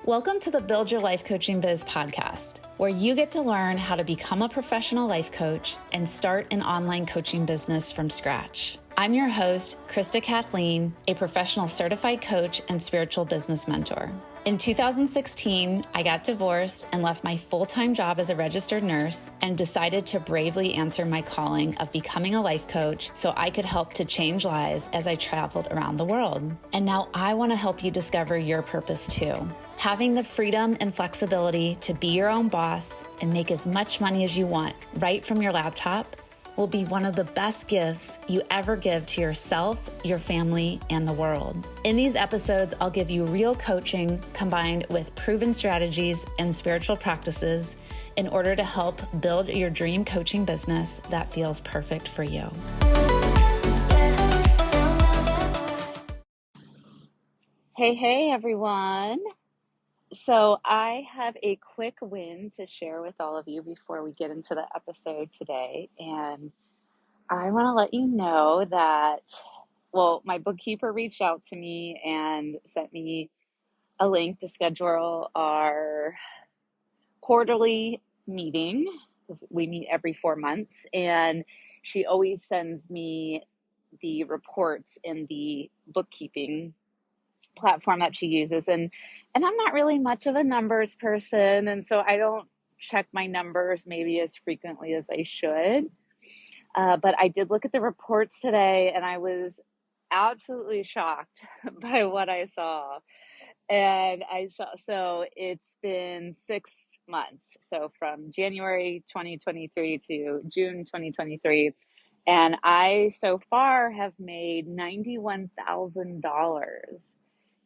Welcome to the Build Your Life Coaching Biz podcast, where you get to learn how to become a professional life coach and start an online coaching business from scratch. I'm your host, Krista Kathleen, a professional certified coach and spiritual business mentor. In 2016, I got divorced and left my full-time job as a registered nurse and decided to bravely answer my calling of becoming a life coach so I could help to change lives as I traveled around the world. And now I want to help you discover your purpose too. Having the freedom and flexibility to be your own boss and make as much money as you want right from your laptop will be one of the best gifts you ever give to yourself, your family, and the world. In these episodes, I'll give you real coaching combined with proven strategies and spiritual practices in order to help build your dream coaching business that feels perfect for you. Hey, everyone. So I have a quick win to share with all of you before we get into the episode today. And I want to let you know that, my bookkeeper reached out to me and sent me a link to schedule our quarterly meeting, because we meet every 4 months. And she always sends me the reports in the bookkeeping platform that she uses. And I'm not really much of a numbers person. And so I don't check my numbers maybe as frequently as I should. But I did look at the reports today and I was absolutely shocked by what I saw. And so it's been 6 months. So from January 2023 to June 2023. And I so far have made $91,000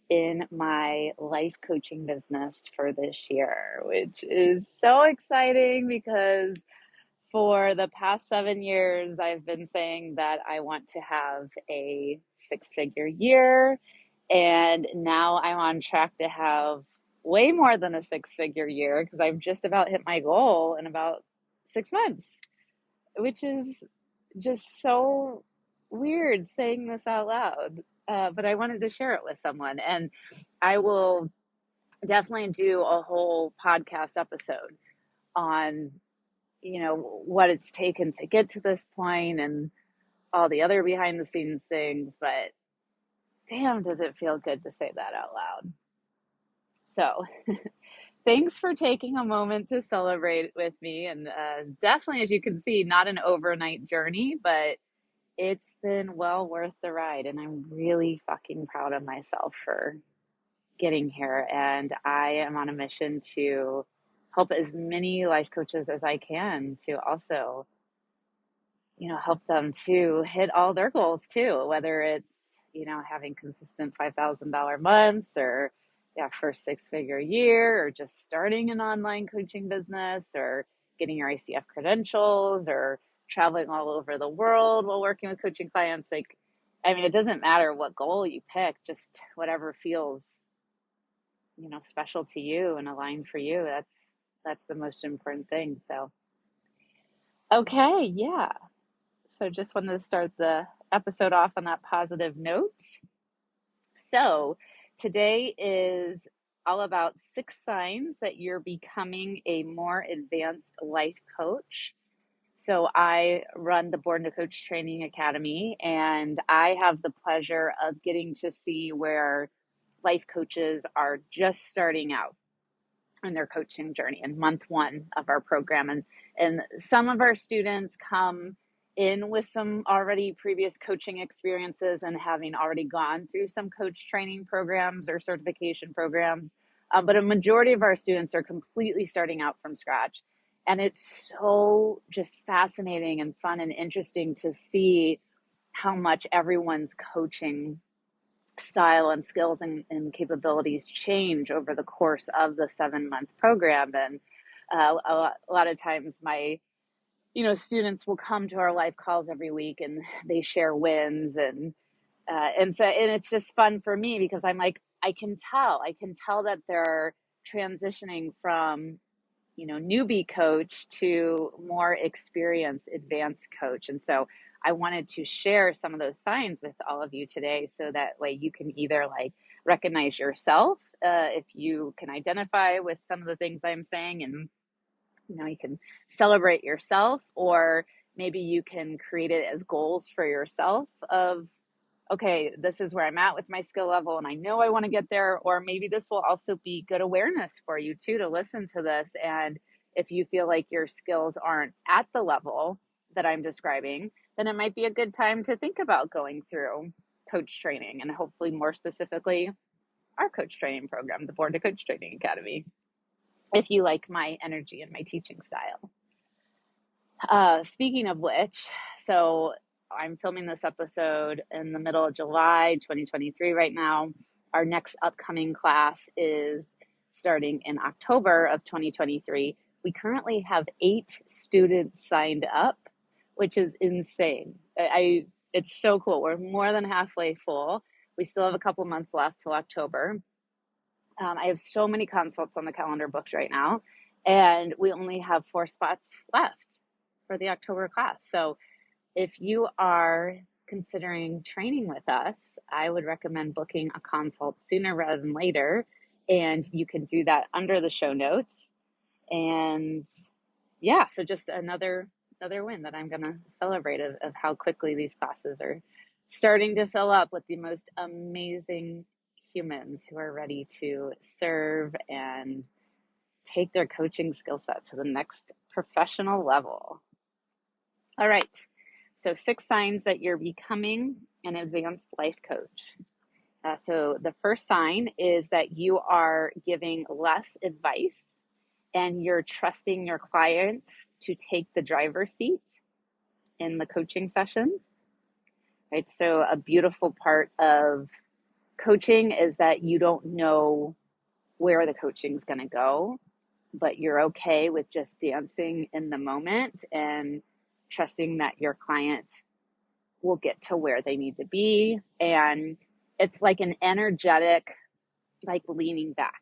in my life coaching business for this year, which is so exciting because for the past 7 years, I've been saying that I want to have a 6-figure year. And now I'm on track to have way more than a 6-figure year because I've just about hit my goal in about 6 months, which is just so weird saying this out loud. But I wanted to share it with someone. And I will definitely do a whole podcast episode on what it's taken to get to this point and all the other behind the scenes things, but damn, does it feel good to say that out loud. So thanks for taking a moment to celebrate with me. And definitely, as you can see, not an overnight journey, but it's been well worth the ride. And I'm really fucking proud of myself for getting here. And I am on a mission to help as many life coaches as I can to also, help them to hit all their goals too, whether it's, having consistent $5,000 months or first 6-figure year, or just starting an online coaching business, or getting your ICF credentials, or traveling all over the world while working with coaching clients. It doesn't matter what goal you pick, just whatever feels, special to you and aligned for you. That's the most important thing. So, okay. Yeah. So just wanted to start the episode off on that positive note. So today is all about 6 signs that you're becoming a more advanced life coach. So I run the Born to Coach Training Academy, and I have the pleasure of getting to see where life coaches are just starting out in their coaching journey in month 1 of our program. And some of our students come in with some already previous coaching experiences and having already gone through some coach training programs or certification programs. But a majority of our students are completely starting out from scratch. And it's so just fascinating and fun and interesting to see how much everyone's coaching style and skills and capabilities change over the course of the 7-month program. And a lot of times my students will come to our life calls every week and they share wins, and it's just fun for me because I'm like, I can tell that they're transitioning from newbie coach to more experienced advanced coach. And so I wanted to share some of those signs with all of you today so that way you can either like recognize yourself, if you can identify with some of the things I'm saying, and you can celebrate yourself, or maybe you can create it as goals for yourself of, okay, this is where I'm at with my skill level and I know I want to get there. Or maybe this will also be good awareness for you too, to listen to this. And if you feel like your skills aren't at the level that I'm describing, then it might be a good time to think about going through coach training, and hopefully more specifically our coach training program, the Born to Coach Training Academy, if you like my energy and my teaching style. Speaking of which, so I'm filming this episode in the middle of July 2023 right now. Our next upcoming class is starting in October of 2023. We currently have 8 students signed up, which is insane. It's so cool. We're more than halfway full. We still have a couple months left till October. I have so many consults on the calendar booked right now, and we only have 4 spots left for the October class. So if you are considering training with us, I would recommend booking a consult sooner rather than later. And you can do that under the show notes. And yeah, so just another win that I'm going to celebrate of how quickly these classes are starting to fill up with the most amazing humans who are ready to serve and take their coaching skill set to the next professional level. All right, so 6 signs that you're becoming an advanced life coach. So the first sign is that you are giving less advice and you're trusting your clients to take the driver's seat in the coaching sessions, right? So a beautiful part of coaching is that you don't know where the coaching is going to go, but you're okay with just dancing in the moment and trusting that your client will get to where they need to be. And it's like an energetic, like leaning back.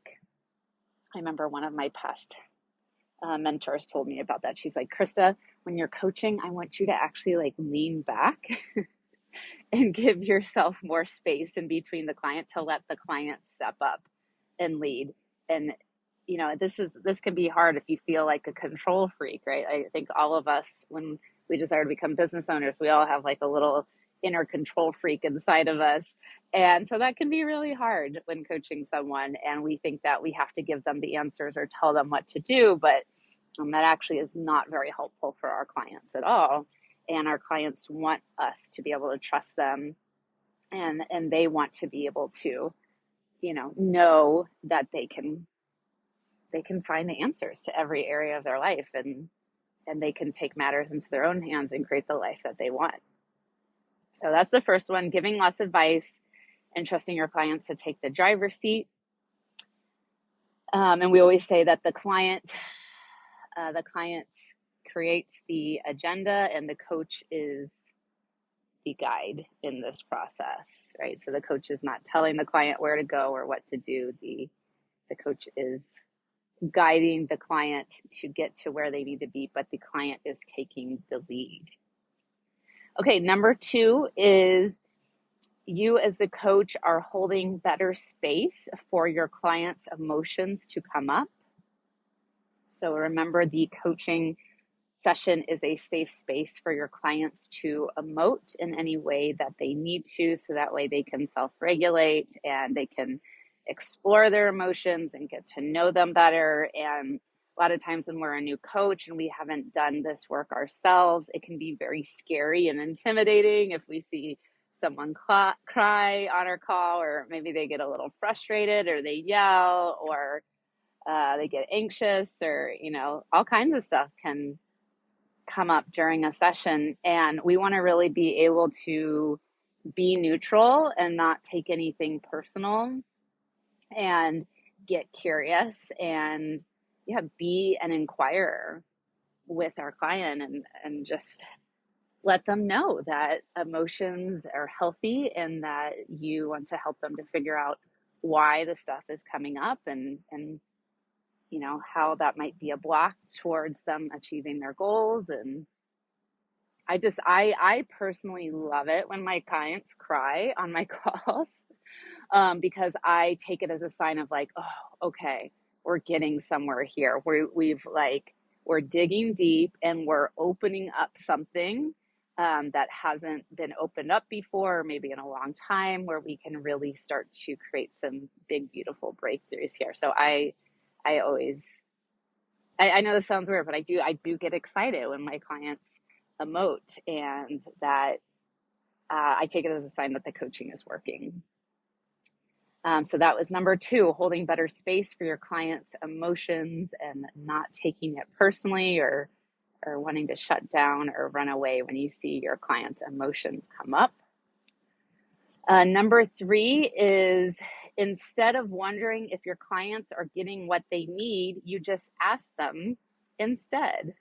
I remember one of my past mentors told me about that. She's like, Krista, when you're coaching, I want you to actually like lean back and give yourself more space in between the client to let the client step up and lead. And this can be hard if you feel like a control freak, right? I think all of us, when we desire to become business owners, we all have like a little inner control freak inside of us. And so that can be really hard when coaching someone, and we think that we have to give them the answers or tell them what to do, but that actually is not very helpful for our clients at all. And our clients want us to be able to trust them, and they want to be able to, know that they can find the answers to every area of their life, and they can take matters into their own hands and create the life that they want. So that's the first one, giving less advice and trusting your clients to take the driver's seat. And we always say that the client creates the agenda and the coach is the guide in this process, right? So the coach is not telling the client where to go or what to do. The coach is guiding the client to get to where they need to be, but the client is taking the lead. Okay, number 2 is you as the coach are holding better space for your clients' emotions to come up. So remember, the coaching session is a safe space for your clients to emote in any way that they need to, so that way they can self-regulate and they can explore their emotions and get to know them better. And a lot of times when we're a new coach and we haven't done this work ourselves, it can be very scary and intimidating if we see someone cry on our call, or maybe they get a little frustrated, or they yell, or they get anxious, or all kinds of stuff can come up during a session. And we want to really be able to be neutral and not take anything personal, and get curious, and be an inquirer with our client, and just let them know that emotions are healthy and that you want to help them to figure out why the stuff is coming up, and how that might be a block towards them achieving their goals. And I personally love it when my clients cry on my calls, because I take it as a sign of like, oh, okay, we're getting somewhere here. We're digging deep and we're opening up something that hasn't been opened up before, maybe in a long time, where we can really start to create some big, beautiful breakthroughs here. So I always, I know this sounds weird, but I do get excited when my clients emote, and that I take it as a sign that the coaching is working. So that was number 2, holding better space for your clients' emotions and not taking it personally, or wanting to shut down or run away when you see your clients' emotions come up. Number 3 is, instead of wondering if your clients are getting what they need, you just ask them instead.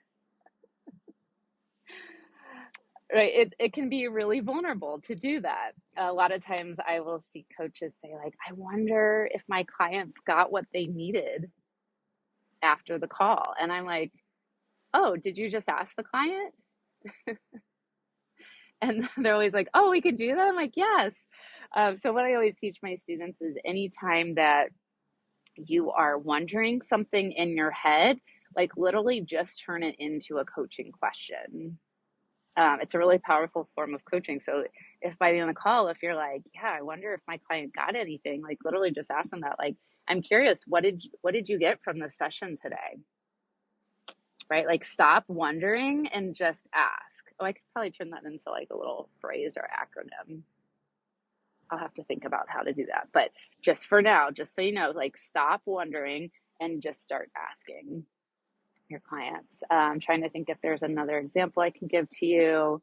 Right. It can be really vulnerable to do that. A lot of times I will see coaches say, like, I wonder if my clients got what they needed after the call. And I'm like, oh, did you just ask the client? And they're always like, oh, we could do that. I'm like, yes. So what I always teach my students is, anytime that you are wondering something in your head, like, literally just turn it into a coaching question. It's a really powerful form of coaching. So if by the end of the call, if you're like, yeah, I wonder if my client got anything, like, literally just ask them that. Like, I'm curious, what did you get from this session today? Right? Like, stop wondering and just ask. Oh, I could probably turn that into like a little phrase or acronym. I'll have to think about how to do that. But just for now, just so you know, like, stop wondering and just start asking your clients. I'm trying to think if there's another example I can give to you.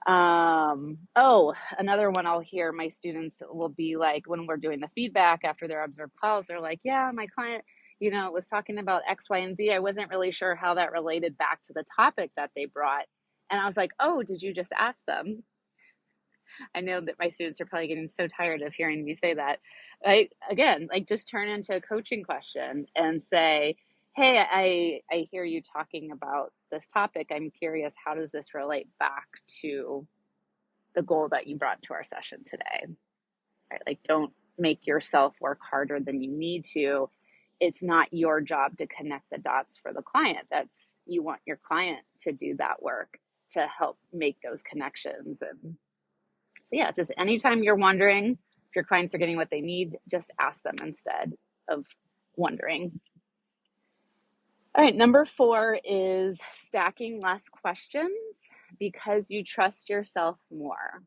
Another one I'll hear my students will be like, when we're doing the feedback after their observed calls, they're like, yeah, my client, was talking about X, Y, and Z. I wasn't really sure how that related back to the topic that they brought. And I was like, oh, did you just ask them? I know that my students are probably getting so tired of hearing me say that. Again, like, just turn into a coaching question and say, hey, I hear you talking about this topic. I'm curious, how does this relate back to the goal that you brought to our session today? Right? Like, don't make yourself work harder than you need to. It's not your job to connect the dots for the client. You want your client to do that work, to help make those connections. And so, yeah, just anytime you're wondering if your clients are getting what they need, just ask them instead of wondering. All right, number 4 is stacking less questions because you trust yourself more.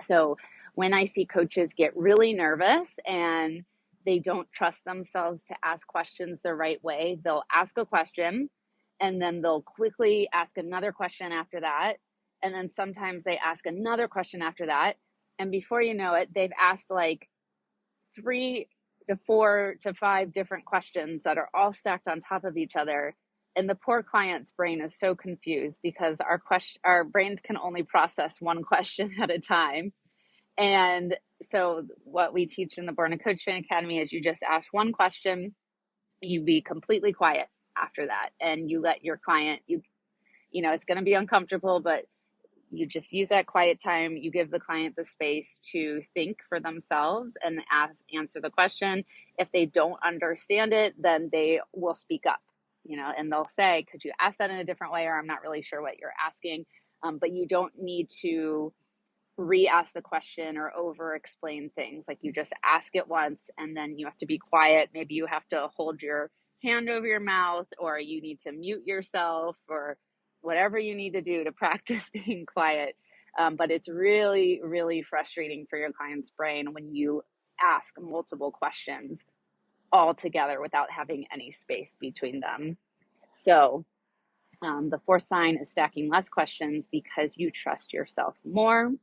So when I see coaches get really nervous and they don't trust themselves to ask questions the right way, they'll ask a question and then they'll quickly ask another question after that. And then sometimes they ask another question after that. And before you know it, they've asked like 3 to 4 to 5 different questions that are all stacked on top of each other. And the poor client's brain is so confused because our brains can only process one question at a time. And so what we teach in the Born a Coach Training Academy is, you just ask one question, you be completely quiet after that, and you let your client, it's going to be uncomfortable, but you just use that quiet time. You give the client the space to think for themselves and answer the question. If they don't understand it, then they will speak up, and they'll say, could you ask that in a different way? Or, I'm not really sure what you're asking. But you don't need to re-ask the question or over explain things. Like, you just ask it once and then you have to be quiet. Maybe you have to hold your hand over your mouth, or you need to mute yourself, or whatever you need to do to practice being quiet. But it's really, really frustrating for your client's brain when you ask multiple questions all together without having any space between them. So the 4th sign is stacking less questions because you trust yourself more.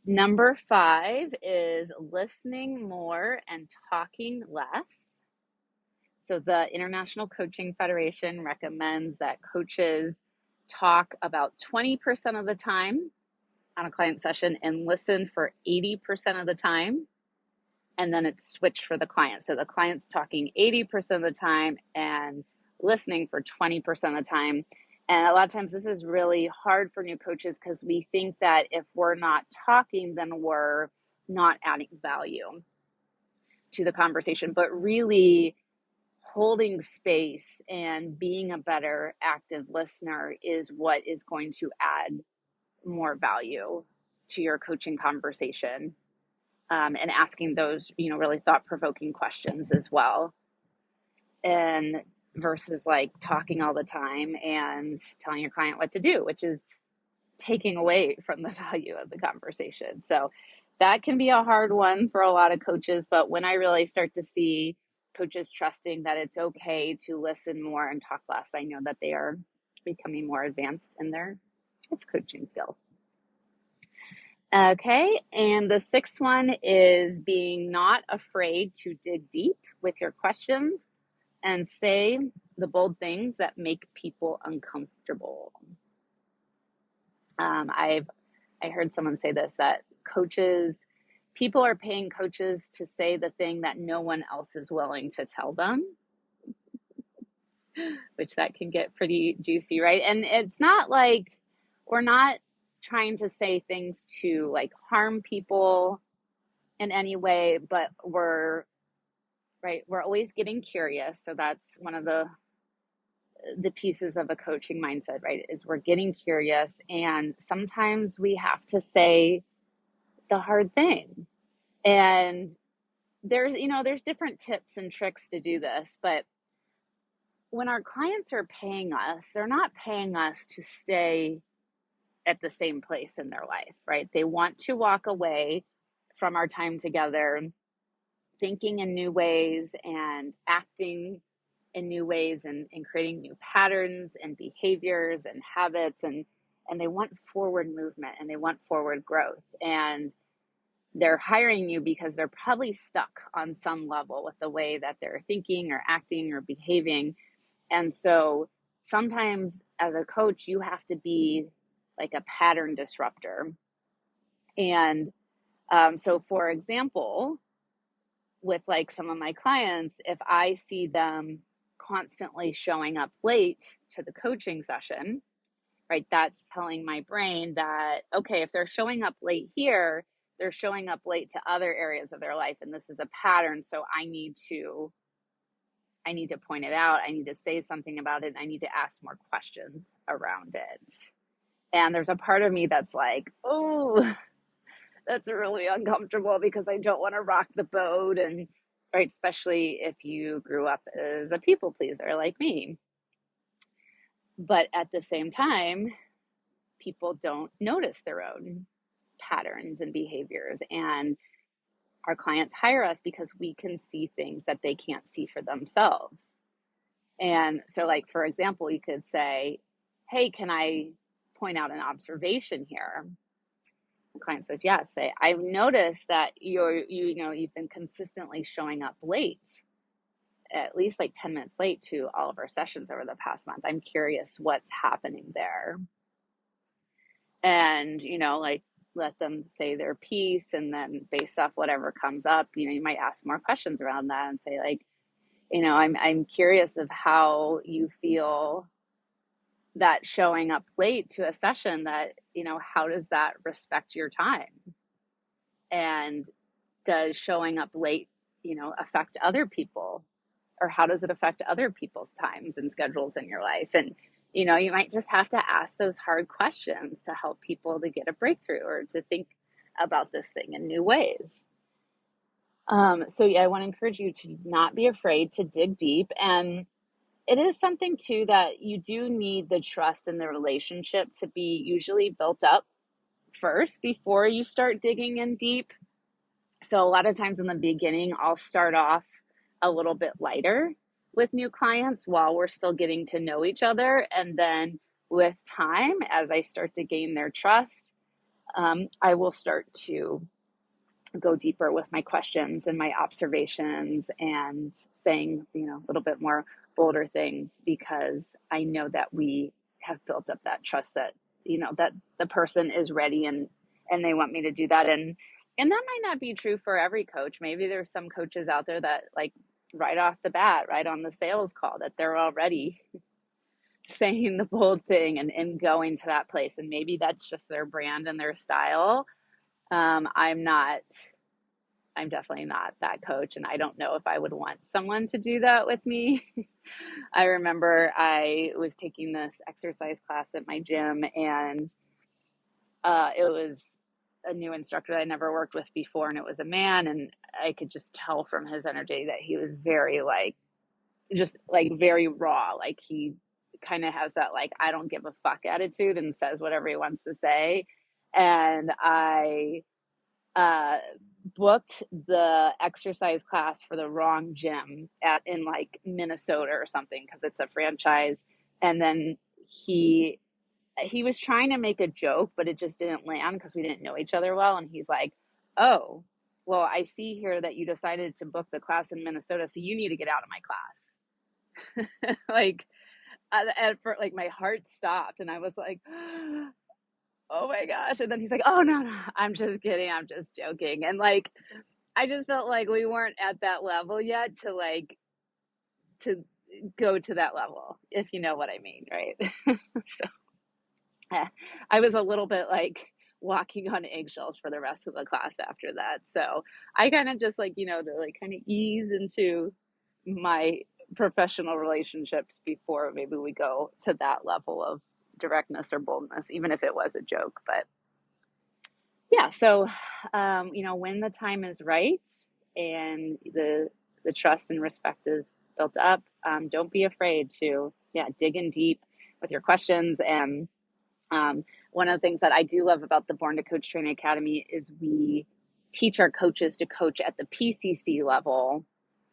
Number 5 is listening more and talking less. So the International Coaching Federation recommends that coaches talk about 20% of the time on a client session and listen for 80% of the time. And then it's switched for the client. So the client's talking 80% of the time and listening for 20% of the time. And a lot of times this is really hard for new coaches because we think that if we're not talking, then we're not adding value to the conversation. But really, holding space and being a better active listener is what is going to add more value to your coaching conversation, and asking those, really thought-provoking questions as well. And versus like talking all the time and telling your client what to do, which is taking away from the value of the conversation. So that can be a hard one for a lot of coaches. But when I really start to see coaches trusting that it's okay to listen more and talk less, I know that they are becoming more advanced in their coaching skills. Okay, and the sixth one is being not afraid to dig deep with your questions and say the bold things that make people uncomfortable. I heard someone say this, that people are paying coaches to say the thing that no one else is willing to tell them, which that can get pretty juicy, right? And it's not like we're not trying to say things to like harm people in any way, but we're always getting curious. So that's one of the pieces of a coaching mindset, right? Is we're getting curious, and sometimes we have to say the hard thing. And there's different tips and tricks to do this, but when our clients are paying us, they're not paying us to stay at the same place in their life, right? They want to walk away from our time together thinking in new ways and acting in new ways, and creating new patterns and behaviors and habits, and they want forward movement and they want forward growth. And they're hiring you because they're probably stuck on some level with the way that they're thinking or acting or behaving. And so sometimes as a coach, you have to be like a pattern disruptor. And so for example, with like some of my clients, if I see them constantly showing up late to the coaching session, right, that's telling my brain that, okay, if they're showing up late here, they're showing up late to other areas of their life, and this is a pattern. So I need to point it out. I need to say something about it. I need to ask more questions around it. And there's a part of me that's like, oh, that's really uncomfortable because I don't want to rock the boat. And right, especially if you grew up as a people pleaser like me. But at the same time, people don't notice their own patterns and behaviors. And our clients hire us because we can see things that they can't see for themselves. And so, like, for example, you could say, hey, can I point out an observation here? The client says, yeah. Say, I've noticed that you've been consistently showing up late, at least like 10 minutes late to all of our sessions over the past month. I'm curious what's happening there. And, like, let them say their piece, and then based off whatever comes up, you might ask more questions around that and say, like, I'm curious of how you feel that showing up late to a session, that, how does that respect your time? And does showing up late, affect other people? Or how does it affect other people's times and schedules in your life? And, you might just have to ask those hard questions to help people to get a breakthrough or to think about this thing in new ways. So yeah, I want to encourage you to not be afraid to dig deep. And it is something too that you do need the trust in the relationship to be usually built up first before you start digging in deep. So a lot of times in the beginning, I'll start off a little bit lighter with new clients while we're still getting to know each other. And then with time, as I start to gain their trust, I will start to go deeper with my questions and my observations and saying, a little bit more bolder things, because I know that we have built up that trust that, that the person is ready and they want me to do that. And that might not be true for every coach. Maybe there's some coaches out there that, like, right off the bat, right on the sales call, that they're all ready saying the bold thing and going to that place. And maybe that's just their brand and their style. I'm definitely not that coach. And I don't know if I would want someone to do that with me. I remember I was taking this exercise class at my gym, and it was a new instructor that I never worked with before, and it was a man, and I could just tell from his energy that he was very very raw. Like, he kind of has that, like, I don't give a fuck attitude and says whatever he wants to say. And I booked the exercise class for the wrong gym in like Minnesota or something, because it's a franchise. And then he was trying to make a joke, but it just didn't land because we didn't know each other well. And he's like, "Oh, well, I see here that you decided to book the class in Minnesota, so you need to get out of my class." Like, like, my heart stopped, and I was like, "Oh my gosh." And then he's like, "Oh, no, I'm just kidding. I'm just joking." And like, I just felt like we weren't at that level yet to go to that level, if you know what I mean, right? So I was a little bit like walking on eggshells for the rest of the class after that. So I kind of just, like, to like kind of ease into my professional relationships before maybe we go to that level of directness or boldness, even if it was a joke. But yeah, so when the time is right and the trust and respect is built up, don't be afraid to dig in deep with your questions. And one of the things that I do love about the Born to Coach Training Academy is we teach our coaches to coach at the PCC level,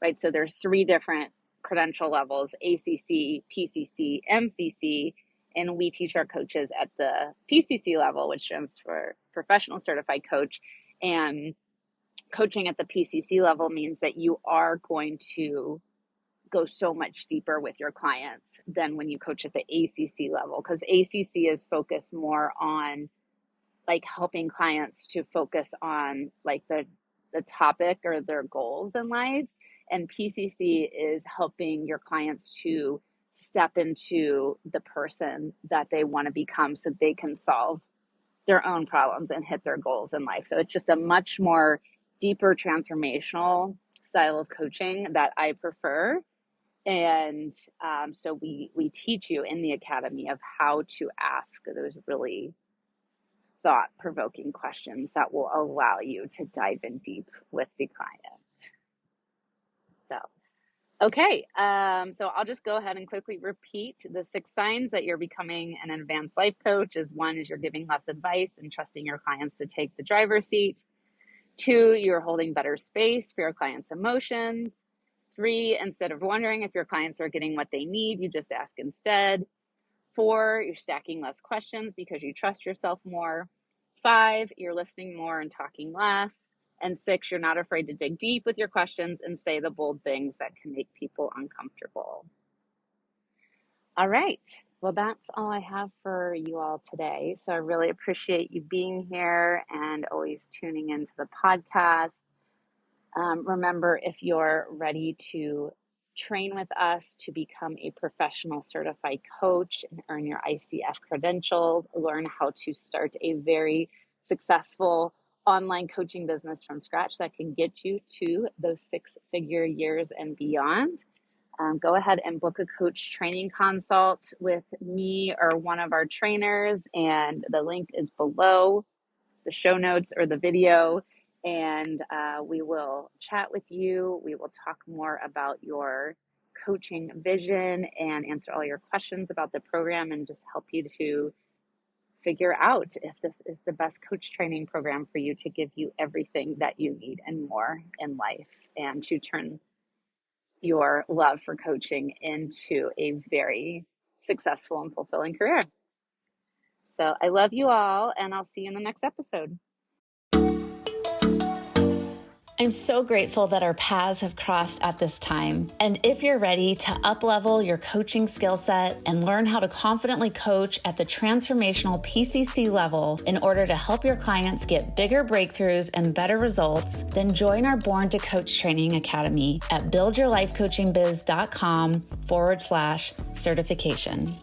right? So there's 3 different credential levels: ACC, PCC, MCC, and we teach our coaches at the PCC level, which stands for Professional Certified Coach. And coaching at the PCC level means that you are going to go so much deeper with your clients than when you coach at the ACC level, because ACC is focused more on like helping clients to focus on like the topic or their goals in life, and PCC is helping your clients to step into the person that they want to become so they can solve their own problems and hit their goals in life. So it's just a much more deeper transformational style of coaching that I prefer. And so we teach you in the academy of how to ask those really thought-provoking questions that will allow you to dive in deep with the client. So, okay. So I'll just go ahead and quickly repeat the 6 signs that you're becoming an advanced life coach. Is 1 is you're giving less advice and trusting your clients to take the driver's seat. 2, you're holding better space for your clients' emotions. 3, instead of wondering if your clients are getting what they need, you just ask instead. 4, you're stacking less questions because you trust yourself more. 5, you're listening more and talking less. And 6, you're not afraid to dig deep with your questions and say the bold things that can make people uncomfortable. All right. Well, that's all I have for you all today. So I really appreciate you being here and always tuning into the podcast. Remember, if you're ready to train with us to become a professional certified coach and earn your ICF credentials, learn how to start a very successful online coaching business from scratch that can get you to those 6-figure years and beyond, go ahead and book a coach training consult with me or one of our trainers. And the link is below the show notes or the video. And we will chat with you. We will talk more about your coaching vision and answer all your questions about the program and just help you to figure out if this is the best coach training program for you to give you everything that you need and more in life, and to turn your love for coaching into a very successful and fulfilling career. So I love you all, and I'll see you in the next episode. I'm so grateful that our paths have crossed at this time. And if you're ready to up-level your coaching skill set and learn how to confidently coach at the transformational PCC level in order to help your clients get bigger breakthroughs and better results, then join our Born to Coach Training Academy at buildyourlifecoachingbiz.com/certification.